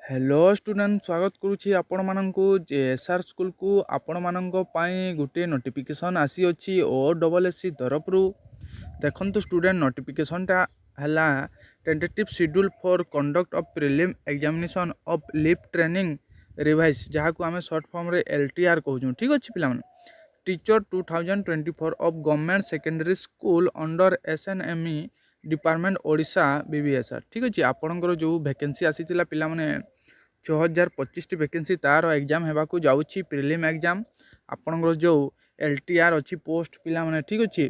Hello student स्वागत करुच्ची आपण माननकु JSR school को आपण माननक पई गुटे नोटिफिकेशन आसी अछि OSSC तरफ रु देखंतु स्टूडेंट नोटिफिकेशन टा हला tentative schedule for conduct of prelim examination of lip training revise जहाँ को आम शॉर्ट फॉर्म रे LTR कहूँ। ठीक अच्छे पिला teacher 2024 of government secondary school under SNME department Odisha BBSR। ठीक अच्छे आपणकर जो वैकेंसी आसी पिला माने 6025 वैकेंसी तार एग्जाम होगा जाऊँगी प्रिलिम एग्जाम आपणकर जो LTR अच्छी पोस्ट पिला माने। ठीक अच्छे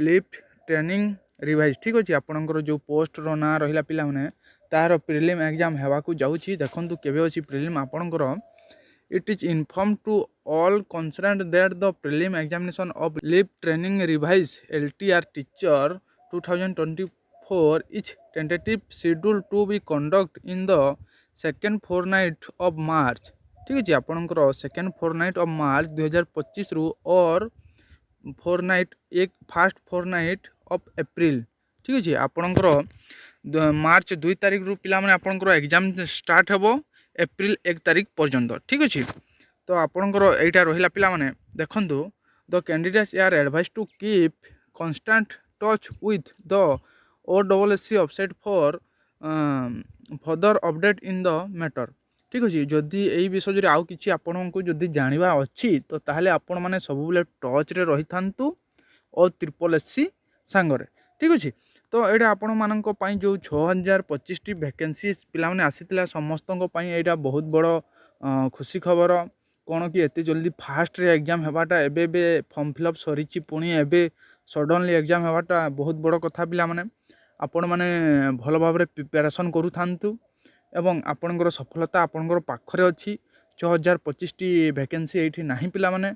लिफ्ट ट्रेनिंग रिवाइज। ठीक अच्छे आपणकर जो पोस्ट रो ना रहा पिला माने तार प्रिलिम एग्जाम होगा जाऊँगी देखूँ केवे अच्छी प्रिलिम आपणकर it is informed to all concerned that the prelim examination of lift training revise LTR teacher 2024 is tentative scheduled to be conduct in the second fortnight of March। ठीक है आपणकर second फोरनाइट of March 2025 रु और फोरनाइट एक fast फोरनाइट of April. ठीक अच्छे आपणकर मार्च 2 तारिख रु पिला माने आपणकर एग्जाम स्टार्ट हेबो एप्रिल 1 तारिख पर्यंत। ठीक अच्छे तो आपणकर एटा रहिला पिला माने देखंतु the candidates are advise to keep constant touch with the OSSC website for further update in the matter. ठीक अच्छे जदि यही विषय आउ कि आपण को जदि जानवा अच्छी तो ताहले आपण माने सब बेले टच रे रही थांतु और SSC सांगरे। ठीक अच्छे तो यहाँ आपण मानक पई जो 6025 वैकेंसी पिला माने आसीतिला समस्त यहाँ बहुत बड़ खुशी खबर कौन कि एत जल्दी फास्ट रे एग्जाम होगाटा एबे फॉर्म फिलअप सरी पुणी एबे सडनली एग्जाम होगाटा बहुत बड़ कथा पिला माने आपण माने भल भाव प्रिपेरेसन करू थांतु एवं आपणकर सफलता आपणकर पाखरे अच्छी 6025 वैकेंसी ये नहीं पिला माने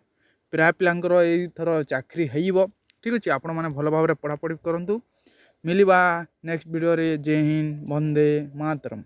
प्राय पिलांकर एई थर चाकरी हेइबो। ठीक अच्छे आपण माने भल भाव पढ़ापढ़ी करंतु मिलिबा नेक्स्ट वीडियो रे। जय हिंद, वंदे मातरम।